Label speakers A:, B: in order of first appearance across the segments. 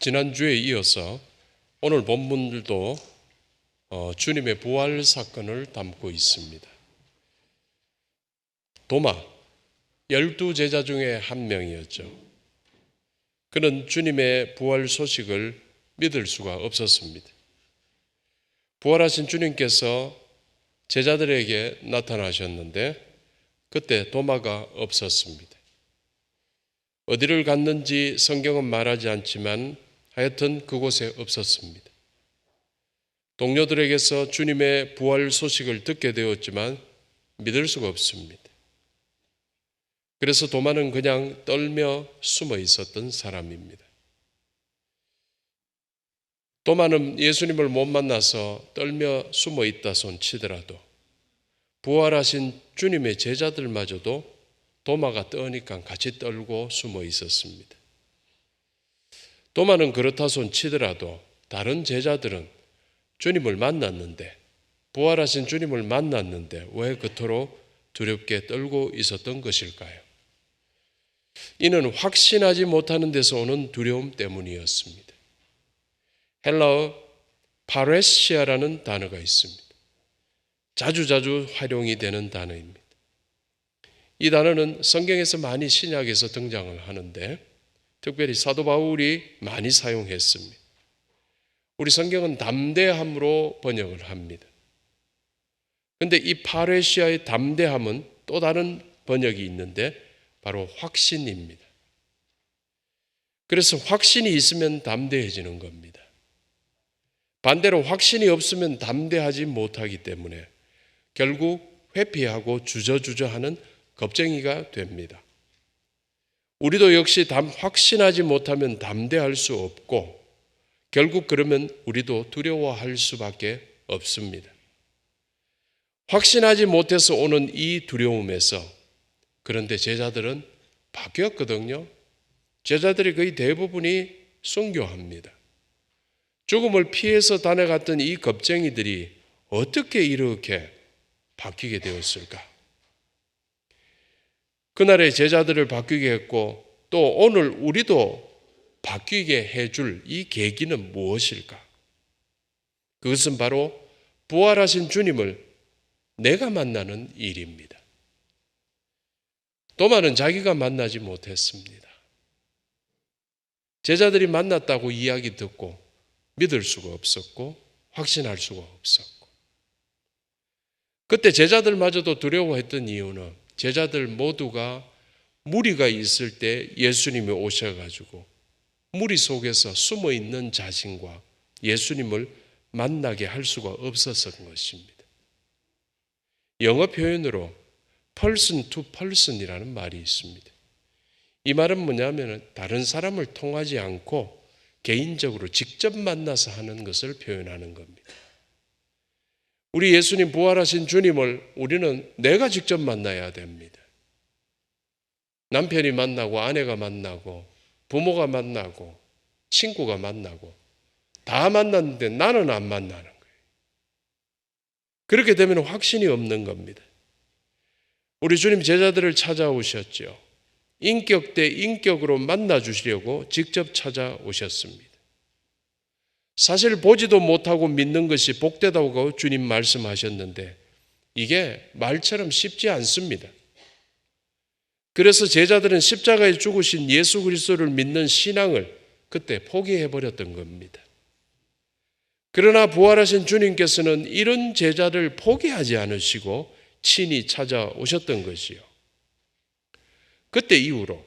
A: 지난주에 이어서 오늘 본문들도 주님의 부활 사건을 담고 있습니다. 도마, 12제자 중에 한 명이었죠. 그는 주님의 부활 소식을 믿을 수가 없었습니다. 부활하신 주님께서 제자들에게 나타나셨는데 그때 도마가 없었습니다. 어디를 갔는지 성경은 말하지 않지만 하여튼 그곳에 없었습니다. 동료들에게서 주님의 부활 소식을 듣게 되었지만 믿을 수가 없습니다. 그래서 도마는 그냥 떨며 숨어 있었던 사람입니다. 도마는 예수님을 못 만나서 떨며 숨어 있다 손 치더라도 부활하신 주님의 제자들마저도 도마가 떠니까 같이 떨고 숨어 있었습니다. 도마는 그렇다 손 치더라도 다른 제자들은 주님을 만났는데, 부활하신 주님을 만났는데 왜 그토록 두렵게 떨고 있었던 것일까요? 이는 확신하지 못하는 데서 오는 두려움 때문이었습니다. 헬라어 파레시아라는 단어가 있습니다. 자주자주 활용이 되는 단어입니다. 이 단어는 성경에서 많이 신약에서 등장을 하는데 특별히 사도 바울이 많이 사용했습니다. 우리 성경은 담대함으로 번역을 합니다. 그런데 이 파레시아의 담대함은 또 다른 번역이 있는데 바로 확신입니다. 그래서 확신이 있으면 담대해지는 겁니다. 반대로 확신이 없으면 담대하지 못하기 때문에 결국 회피하고 주저주저하는 겁쟁이가 됩니다. 우리도 역시 확신하지 못하면 담대할 수 없고 결국 그러면 우리도 두려워할 수밖에 없습니다. 확신하지 못해서 오는 이 두려움에서 그런데 제자들은 바뀌었거든요. 제자들이 거의 대부분이 순교합니다. 죽음을 피해서 다녀갔던 이 겁쟁이들이 어떻게 이렇게 바뀌게 되었을까? 그날의 제자들을 바뀌게 했고 또 오늘 우리도 바뀌게 해줄 이 계기는 무엇일까? 그것은 바로 부활하신 주님을 내가 만나는 일입니다. 도마는 자기가 만나지 못했습니다. 제자들이 만났다고 이야기 듣고 믿을 수가 없었고 확신할 수가 없었고 그때 제자들마저도 두려워했던 이유는 제자들 모두가 무리가 있을 때 예수님이 오셔가지고 무리 속에서 숨어있는 자신과 예수님을 만나게 할 수가 없었던 것입니다. 영어 표현으로 person to person이라는 말이 있습니다. 이 말은 뭐냐면 다른 사람을 통하지 않고 개인적으로 직접 만나서 하는 것을 표현하는 겁니다. 우리 예수님 부활하신 주님을 우리는 내가 직접 만나야 됩니다. 남편이 만나고 아내가 만나고 부모가 만나고 친구가 만나고 다 만났는데 나는 안 만나는 거예요. 그렇게 되면 확신이 없는 겁니다. 우리 주님 제자들을 찾아오셨죠. 인격 대 인격으로 만나주시려고 직접 찾아오셨습니다. 사실 보지도 못하고 믿는 것이 복되다고 주님 말씀하셨는데 이게 말처럼 쉽지 않습니다. 그래서 제자들은 십자가에 죽으신 예수 그리스도를 믿는 신앙을 그때 포기해버렸던 겁니다. 그러나 부활하신 주님께서는 이런 제자를 포기하지 않으시고 친히 찾아오셨던 것이요. 그때 이후로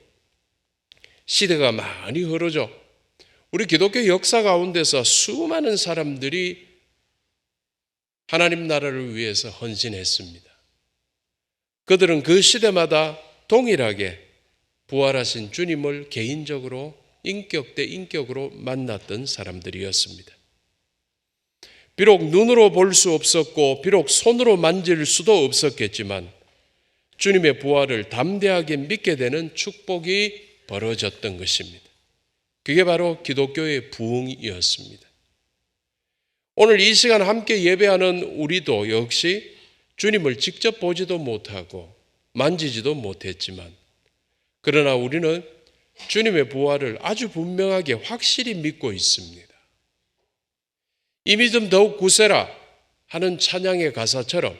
A: 시대가 많이 흐르죠. 우리 기독교 역사 가운데서 수많은 사람들이 하나님 나라를 위해서 헌신했습니다. 그들은 그 시대마다 동일하게 부활하신 주님을 개인적으로 인격 대 인격으로 만났던 사람들이었습니다. 비록 눈으로 볼 수 없었고 비록 손으로 만질 수도 없었겠지만 주님의 부활을 담대하게 믿게 되는 축복이 벌어졌던 것입니다. 그게 바로 기독교의 부흥이었습니다. 오늘 이 시간 함께 예배하는 우리도 역시 주님을 직접 보지도 못하고 만지지도 못했지만 그러나 우리는 주님의 부활을 아주 분명하게 확실히 믿고 있습니다. 이 믿음 더욱 굳세라 하는 찬양의 가사처럼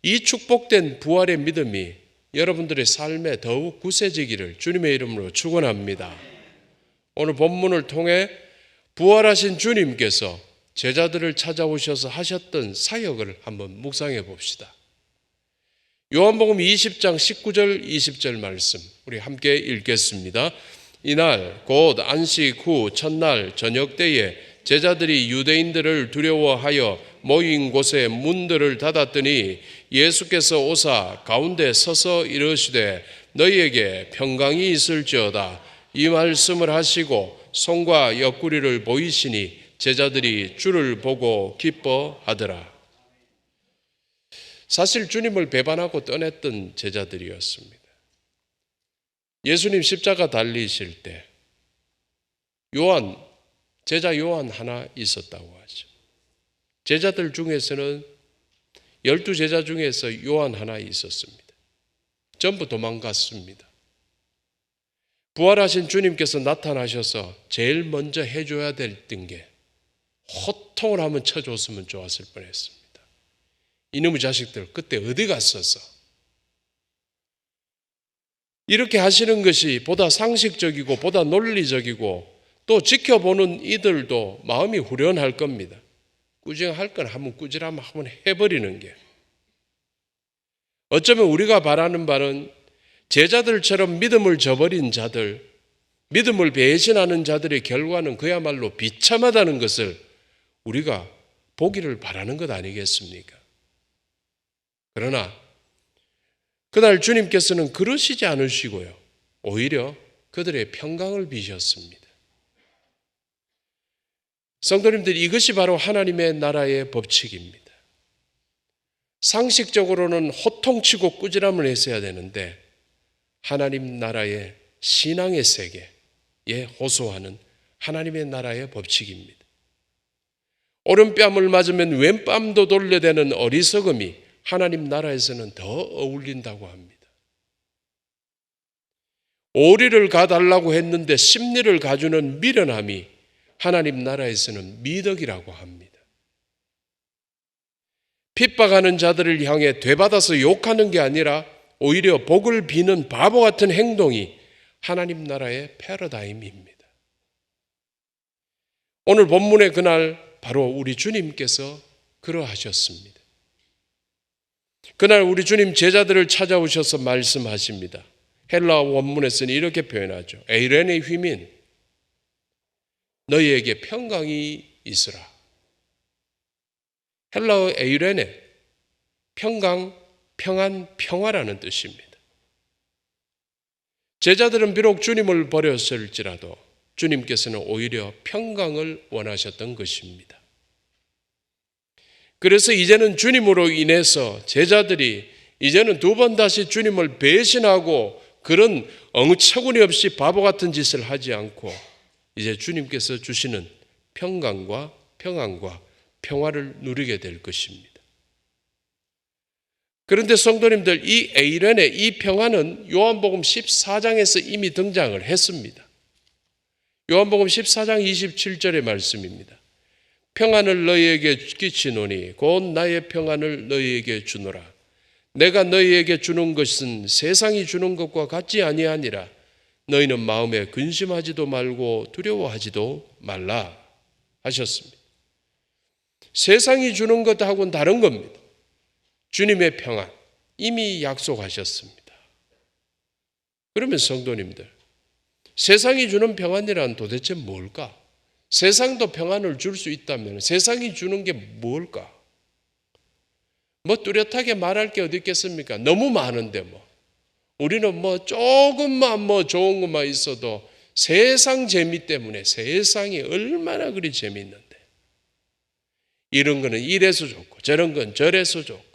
A: 이 축복된 부활의 믿음이 여러분들의 삶에 더욱 굳세지기를 주님의 이름으로 축원합니다. 오늘 본문을 통해 부활하신 주님께서 제자들을 찾아오셔서 하셨던 사역을 한번 묵상해 봅시다. 요한복음 20장 19절 20절 말씀 우리 함께 읽겠습니다. 이날 곧 안식 후 첫날 저녁 때에 제자들이 유대인들을 두려워하여 모인 곳에 문들을 닫았더니 예수께서 오사 가운데 서서 이르시되 너희에게 평강이 있을지어다. 이 말씀을 하시고 손과 옆구리를 보이시니 제자들이 주를 보고 기뻐하더라. 사실 주님을 배반하고 떠났던 제자들이었습니다. 예수님 십자가 달리실 때 제자 요한 하나 있었다고 하죠. 제자들 중에서는 12제자 중에서 요한 하나 있었습니다. 전부 도망갔습니다. 부활하신 주님께서 나타나셔서 제일 먼저 해줘야 됐던 게 호통을 한번 쳐줬으면 좋았을 뻔했습니다. 이놈의 자식들 그때 어디 갔었어? 이렇게 하시는 것이 보다 상식적이고 보다 논리적이고 또 지켜보는 이들도 마음이 후련할 겁니다. 꾸중할 건 한번 꾸지라면 한번 해버리는 게. 어쩌면 우리가 바라는 바는 제자들처럼 믿음을 저버린 자들, 믿음을 배신하는 자들의 결과는 그야말로 비참하다는 것을 우리가 보기를 바라는 것 아니겠습니까? 그러나 그날 주님께서는 그러시지 않으시고요. 오히려 그들의 평강을 비셨습니다. 성도님들, 이것이 바로 하나님의 나라의 법칙입니다. 상식적으로는 호통치고 꾸지람을 했어야 되는데 하나님 나라의 신앙의 세계에 호소하는 하나님의 나라의 법칙입니다. 오른뺨을 맞으면 왼뺨도 돌려대는 어리석음이 하나님 나라에서는 더 어울린다고 합니다. 오리를 가달라고 했는데 십리를 가주는 미련함이 하나님 나라에서는 미덕이라고 합니다. 핍박하는 자들을 향해 되받아서 욕하는 게 아니라 오히려 복을 비는 바보 같은 행동이 하나님 나라의 패러다임입니다. 오늘 본문의 그날 바로 우리 주님께서 그러하셨습니다. 그날 우리 주님 제자들을 찾아오셔서 말씀하십니다. 헬라 원문에서는 이렇게 표현하죠. 에이레네 휘민 너희에게 평강이 있으라. 헬라어 에이레네 평강, 평안, 평화라는 뜻입니다. 제자들은 비록 주님을 버렸을지라도 주님께서는 오히려 평강을 원하셨던 것입니다. 그래서 이제는 주님으로 인해서 제자들이 이제는 두 번 다시 주님을 배신하고 그런 엉처구니 없이 바보 같은 짓을 하지 않고 이제 주님께서 주시는 평강과 평안과 평화를 누리게 될 것입니다. 그런데 성도님들, 이 에이렌의 이 평화는 요한복음 14장에서 이미 등장을 했습니다. 요한복음 14장 27절의 말씀입니다. 평안을 너희에게 끼치노니 곧 나의 평안을 너희에게 주노라. 내가 너희에게 주는 것은 세상이 주는 것과 같지 아니하니라. 너희는 마음에 근심하지도 말고 두려워하지도 말라 하셨습니다. 세상이 주는 것하고는 다른 겁니다. 주님의 평안 이미 약속하셨습니다. 그러면 성도님들, 세상이 주는 평안이란 도대체 뭘까? 세상도 평안을 줄 수 있다면 세상이 주는 게 뭘까? 뭐 뚜렷하게 말할 게 어디 있겠습니까? 너무 많은데 우리는 조금만 좋은 것만 있어도 세상 재미 때문에 세상이 얼마나 그리 재미있는데 이런 거는 이래서 좋고 저런 건 저래서 좋고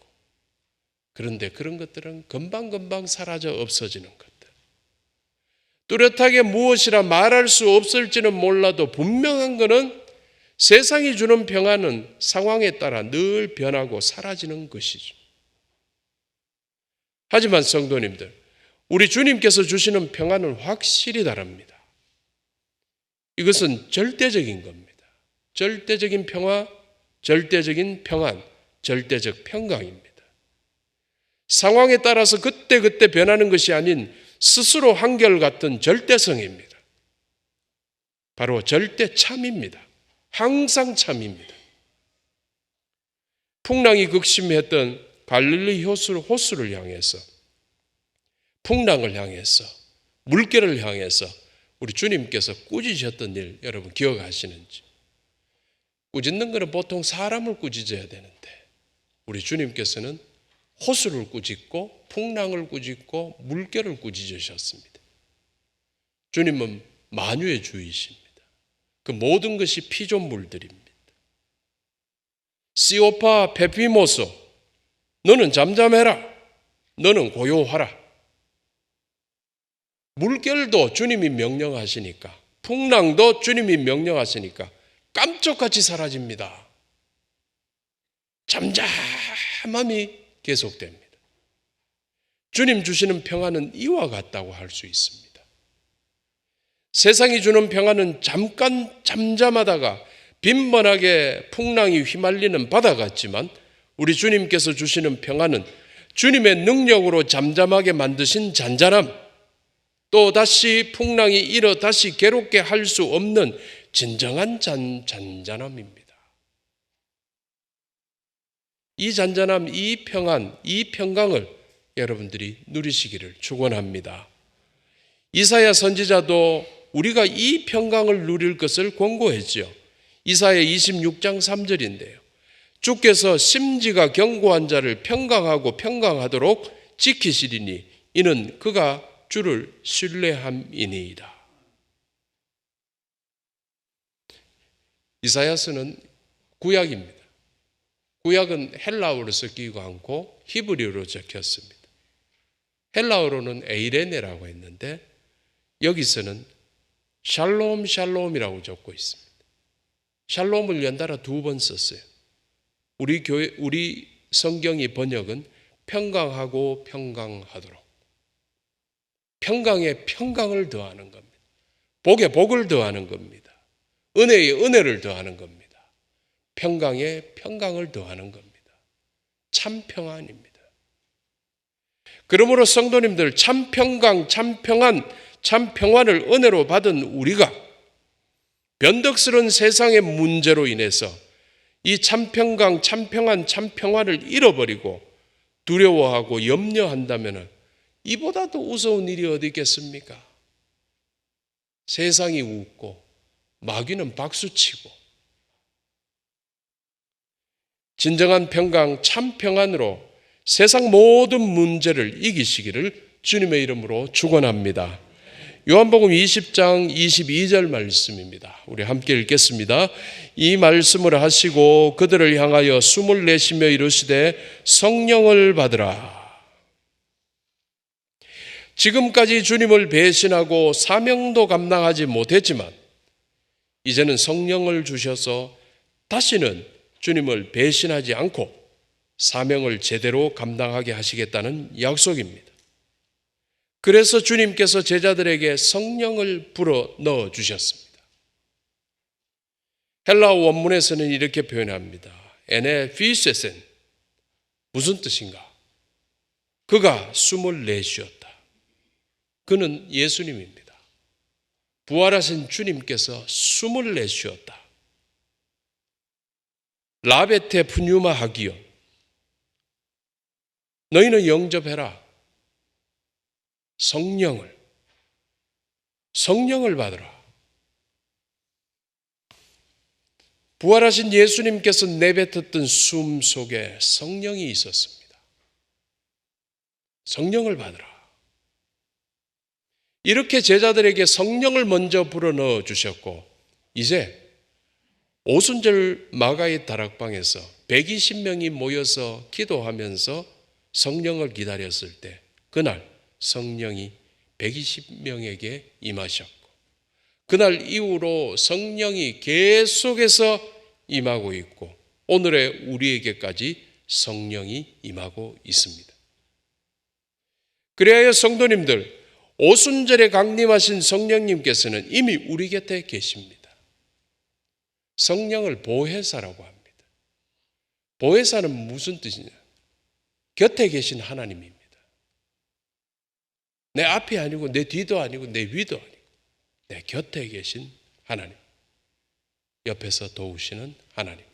A: 그런데 그런 것들은 금방금방 사라져 없어지는 것들. 뚜렷하게 무엇이라 말할 수 없을지는 몰라도 분명한 것은 세상이 주는 평안은 상황에 따라 늘 변하고 사라지는 것이죠. 하지만 성도님들, 우리 주님께서 주시는 평안은 확실히 다릅니다. 이것은 절대적인 겁니다. 절대적인 평화, 절대적인 평안, 절대적 평강입니다. 상황에 따라서 그때그때 변하는 것이 아닌 스스로 한결같은 절대성입니다. 바로 절대참입니다. 항상 참입니다. 풍랑이 극심했던 갈릴리 호수를 향해서, 풍랑을 향해서, 물결을 향해서 우리 주님께서 꾸짖으셨던 일 여러분 기억하시는지? 꾸짖는 것은 보통 사람을 꾸짖어야 되는데 우리 주님께서는 호수를 꾸짖고 풍랑을 꾸짖고 물결을 꾸짖으셨습니다. 주님은 만유의 주이십니다. 그 모든 것이 피조물들입니다. 시오파 페피모소, 너는 잠잠해라, 너는 고요하라. 물결도 주님이 명령하시니까, 풍랑도 주님이 명령하시니까 깜짝같이 사라집니다. 잠잠함이 계속됩니다. 주님 주시는 평안은 이와 같다고 할 수 있습니다. 세상이 주는 평안은 잠깐 잠잠하다가 빈번하게 풍랑이 휘말리는 바다 같지만 우리 주님께서 주시는 평안은 주님의 능력으로 잠잠하게 만드신 잔잔함, 또 다시 풍랑이 일어 다시 괴롭게 할 수 없는 진정한 잔잔함입니다. 이 잔잔함, 이 평안, 이 평강을 여러분들이 누리시기를 축원합니다. 이사야 선지자도 우리가 이 평강을 누릴 것을 권고했지요. 이사야 26장 3절인데요. 주께서 심지가 견고한 자를 평강하고 평강하도록 지키시리니 이는 그가 주를 신뢰함이니이다. 이사야서는 구약입니다. 구약은 헬라어로 쓰이고 않고 히브리어로 적혔습니다. 헬라어로는 에이레네라고 했는데 여기서는 샬롬 샬롬이라고 적고 있습니다. 샬롬을 연달아 2번 썼어요. 우리 성경이 번역은 평강하고 평강하도록. 평강에 평강을 더하는 겁니다. 복에 복을 더하는 겁니다. 은혜에 은혜를 더하는 겁니다. 평강에 평강을 더하는 겁니다. 참 평안입니다. 그러므로 성도님들 참 평강, 참 평안, 참 평안을 은혜로 받은 우리가 변덕스러운 세상의 문제로 인해서 이 참 평강, 참 평안, 참 평안을 잃어버리고 두려워하고 염려한다면 이보다 더 무서운 일이 어디 있겠습니까? 세상이 웃고 마귀는 박수치고 진정한 평강, 참 평안으로 세상 모든 문제를 이기시기를 주님의 이름으로 축원합니다. 요한복음 20장 22절 말씀입니다. 우리 함께 읽겠습니다. 이 말씀을 하시고 그들을 향하여 숨을 내쉬며 이르시되 성령을 받으라. 지금까지 주님을 배신하고 사명도 감당하지 못했지만 이제는 성령을 주셔서 다시는 주님을 배신하지 않고 사명을 제대로 감당하게 하시겠다는 약속입니다. 그래서 주님께서 제자들에게 성령을 불어 넣어 주셨습니다. 헬라어 원문에서는 이렇게 표현합니다. 에네피세센, 무슨 뜻인가? 그가 숨을 내쉬었다. 그는 예수님입니다. 부활하신 주님께서 숨을 내쉬었다. 라베테 푸뉴마 하기요. 너희는 영접해라. 성령을 받으라. 부활하신 예수님께서 내뱉었던 숨 속에 성령이 있었습니다. 성령을 받으라. 이렇게 제자들에게 성령을 먼저 불어넣어 주셨고 이제 오순절 마가의 다락방에서 120명이 모여서 기도하면서 성령을 기다렸을 때 그날 성령이 120명에게 임하셨고 그날 이후로 성령이 계속해서 임하고 있고 오늘의 우리에게까지 성령이 임하고 있습니다. 그래야 성도님들, 오순절에 강림하신 성령님께서는 이미 우리 곁에 계십니다. 성령을 보혜사라고 합니다. 보혜사는 무슨 뜻이냐? 곁에 계신 하나님입니다. 내 앞이 아니고 내 뒤도 아니고 내 위도 아니고 내 곁에 계신 하나님. 옆에서 도우시는 하나님이십니다.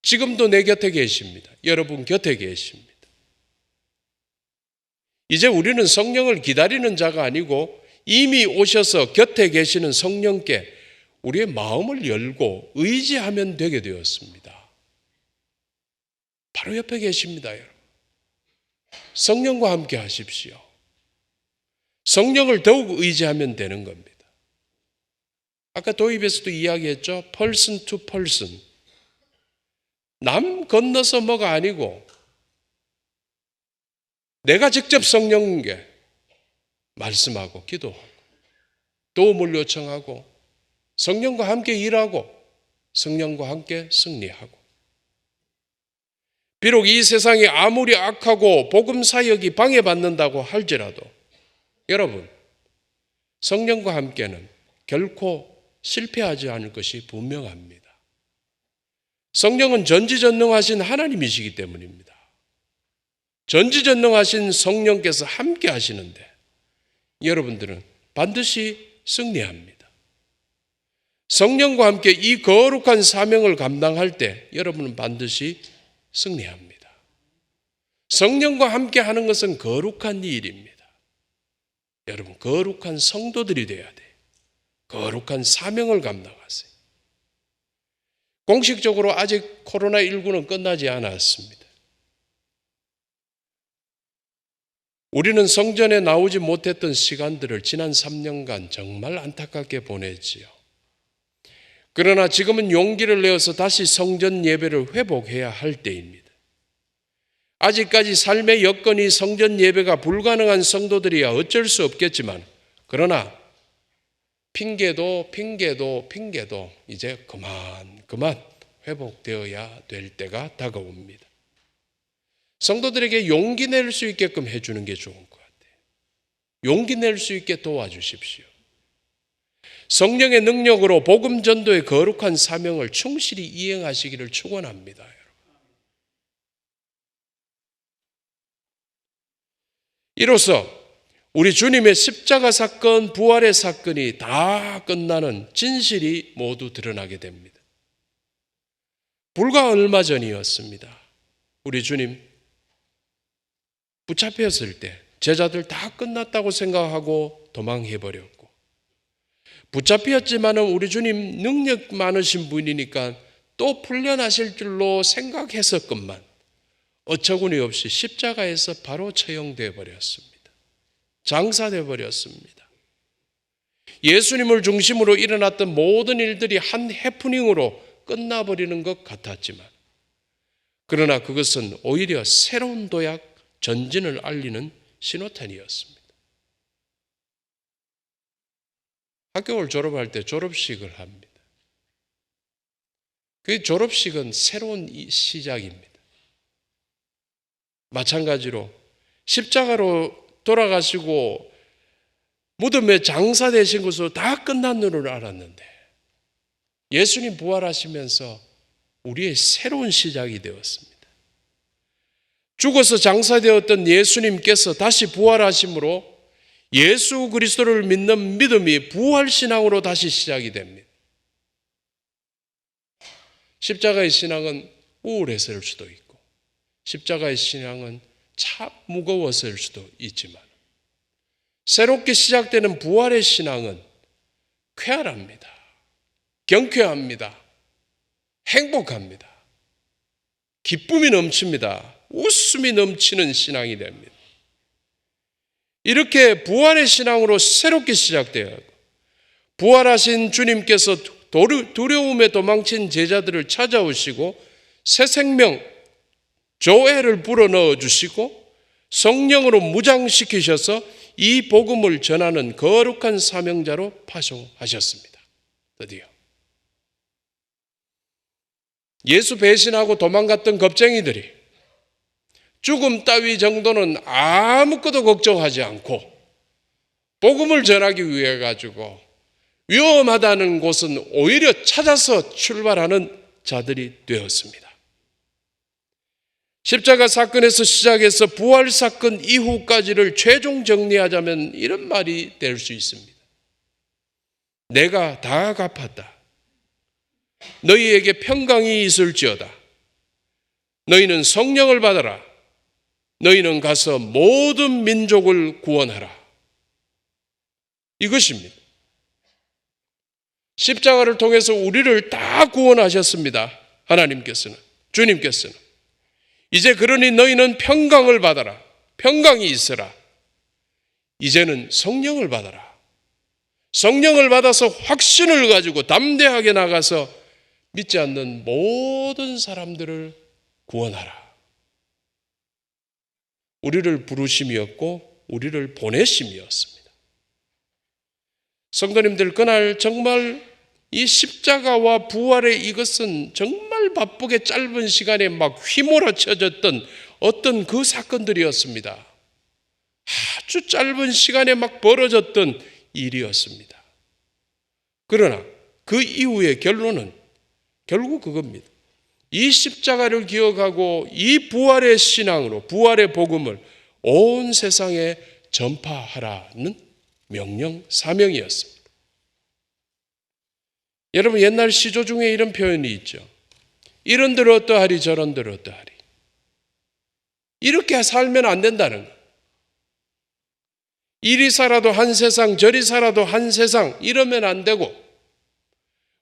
A: 지금도 내 곁에 계십니다. 여러분 곁에 계십니다. 이제 우리는 성령을 기다리는 자가 아니고 이미 오셔서 곁에 계시는 성령께 우리의 마음을 열고 의지하면 되게 되었습니다. 바로 옆에 계십니다, 여러분. 성령과 함께 하십시오. 성령을 더욱 의지하면 되는 겁니다. 아까 도입에서도 이야기했죠. person to person. 남 건너서 뭐가 아니고 내가 직접 성령께 말씀하고 기도하고 도움을 요청하고 성령과 함께 일하고 성령과 함께 승리하고 비록 이 세상이 아무리 악하고 복음 사역이 방해받는다고 할지라도 여러분 성령과 함께는 결코 실패하지 않을 것이 분명합니다. 성령은 전지전능하신 하나님이시기 때문입니다. 전지전능하신 성령께서 함께 하시는데 여러분들은 반드시 승리합니다. 성령과 함께 이 거룩한 사명을 감당할 때 여러분은 반드시 승리합니다. 성령과 함께 하는 것은 거룩한 일입니다. 여러분 거룩한 성도들이 되어야 돼요. 거룩한 사명을 감당하세요. 공식적으로 아직 코로나19는 끝나지 않았습니다. 우리는 성전에 나오지 못했던 시간들을 지난 3년간 정말 안타깝게 보냈지요. 그러나 지금은 용기를 내어서 다시 성전 예배를 회복해야 할 때입니다. 아직까지 삶의 여건이 성전 예배가 불가능한 성도들이야 어쩔 수 없겠지만 그러나 핑계도 이제 그만 회복되어야 될 때가 다가옵니다. 성도들에게 용기 낼 수 있게끔 해주는 게 좋은 것 같아요. 용기 낼 수 있게 도와주십시오. 성령의 능력으로 복음 전도의 거룩한 사명을 충실히 이행하시기를 축원합니다. 여러분. 이로써 우리 주님의 십자가 사건, 부활의 사건이 다 끝나는 진실이 모두 드러나게 됩니다. 불과 얼마 전이었습니다. 우리 주님 붙잡혔을 때 제자들 다 끝났다고 생각하고 도망해버렸고 붙잡혔지만 우리 주님 능력 많으신 분이니까 또 풀려나실 줄로 생각했었건만 어처구니 없이 십자가에서 바로 처형되어 버렸습니다. 장사되어 버렸습니다. 예수님을 중심으로 일어났던 모든 일들이 한 해프닝으로 끝나버리는 것 같았지만 그러나 그것은 오히려 새로운 도약, 전진을 알리는 신호탄이었습니다. 학교를 졸업할 때 졸업식을 합니다. 그 졸업식은 새로운 시작입니다. 마찬가지로 십자가로 돌아가시고 무덤에 장사되신 것으로 다 끝난 줄 알았는데 예수님 부활하시면서 우리의 새로운 시작이 되었습니다. 죽어서 장사되었던 예수님께서 다시 부활하심으로 예수 그리스도를 믿는 믿음이 부활신앙으로 다시 시작이 됩니다. 십자가의 신앙은 우울했을 수도 있고 십자가의 신앙은 참 무거웠을 수도 있지만 새롭게 시작되는 부활의 신앙은 쾌활합니다. 경쾌합니다. 행복합니다. 기쁨이 넘칩니다. 웃음이 넘치는 신앙이 됩니다. 이렇게 부활의 신앙으로 새롭게 시작되어 부활하신 주님께서 두려움에 도망친 제자들을 찾아오시고 새 생명, 조회를 불어넣어 주시고 성령으로 무장시키셔서 이 복음을 전하는 거룩한 사명자로 파송하셨습니다. 드디어. 예수 배신하고 도망갔던 겁쟁이들이 죽음 따위 정도는 아무것도 걱정하지 않고 복음을 전하기 위해 가지고 위험하다는 곳은 오히려 찾아서 출발하는 자들이 되었습니다. 십자가 사건에서 시작해서 부활 사건 이후까지를 최종 정리하자면 이런 말이 될 수 있습니다. 내가 다 갚았다. 너희에게 평강이 있을지어다. 너희는 성령을 받아라. 너희는 가서 모든 민족을 구원하라. 이것입니다. 십자가를 통해서 우리를 다 구원하셨습니다. 하나님께서는, 주님께서는. 이제 그러니 너희는 평강을 받아라. 평강이 있어라. 이제는 성령을 받아라. 성령을 받아서 확신을 가지고 담대하게 나가서 믿지 않는 모든 사람들을 구원하라. 우리를 부르심이었고 우리를 보내심이었습니다. 성도님들, 그날 정말 이 십자가와 부활의 이것은 정말 바쁘게 짧은 시간에 막 휘몰아쳐졌던 어떤 그 사건들이었습니다. 아주 짧은 시간에 막 벌어졌던 일이었습니다. 그러나 그 이후의 결론은 결국 그겁니다. 이 십자가를 기억하고 이 부활의 신앙으로 부활의 복음을 온 세상에 전파하라는 명령, 사명이었습니다. 여러분, 옛날 시조 중에 이런 표현이 있죠. 이런들 어떠하리 저런들 어떠하리. 이렇게 살면 안 된다는 거예요. 이리 살아도 한 세상, 저리 살아도 한 세상, 이러면 안 되고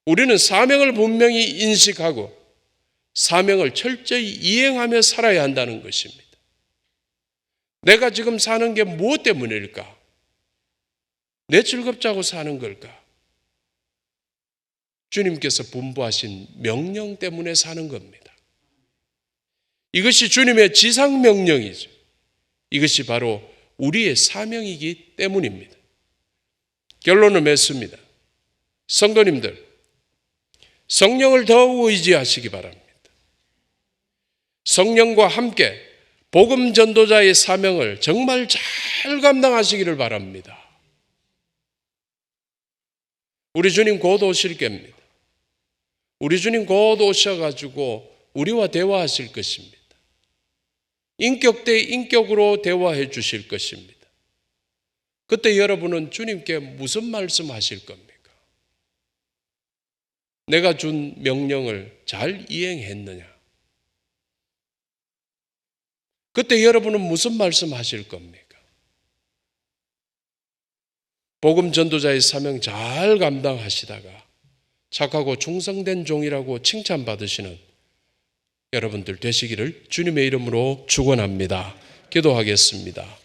A: 우리는 사명을 분명히 인식하고 사명을 철저히 이행하며 살아야 한다는 것입니다. 내가 지금 사는 게 무엇 때문일까? 내 즐겁자고 사는 걸까? 주님께서 분부하신 명령 때문에 사는 겁니다. 이것이 주님의 지상명령이죠. 이것이 바로 우리의 사명이기 때문입니다. 결론을 맺습니다. 성도님들, 성령을 더욱 의지하시기 바랍니다. 성령과 함께 복음 전도자의 사명을 정말 잘 감당하시기를 바랍니다. 우리 주님 곧 오실 겁니다. 우리 주님 곧 오셔가지고 우리와 대화하실 것입니다. 인격 대 인격으로 대화해 주실 것입니다. 그때 여러분은 주님께 무슨 말씀하실 겁니까? 내가 준 명령을 잘 이행했느냐? 그때 여러분은 무슨 말씀하실 겁니까? 복음 전도자의 사명 잘 감당하시다가 착하고 충성된 종이라고 칭찬받으시는 여러분들 되시기를 주님의 이름으로 축원합니다. 기도하겠습니다.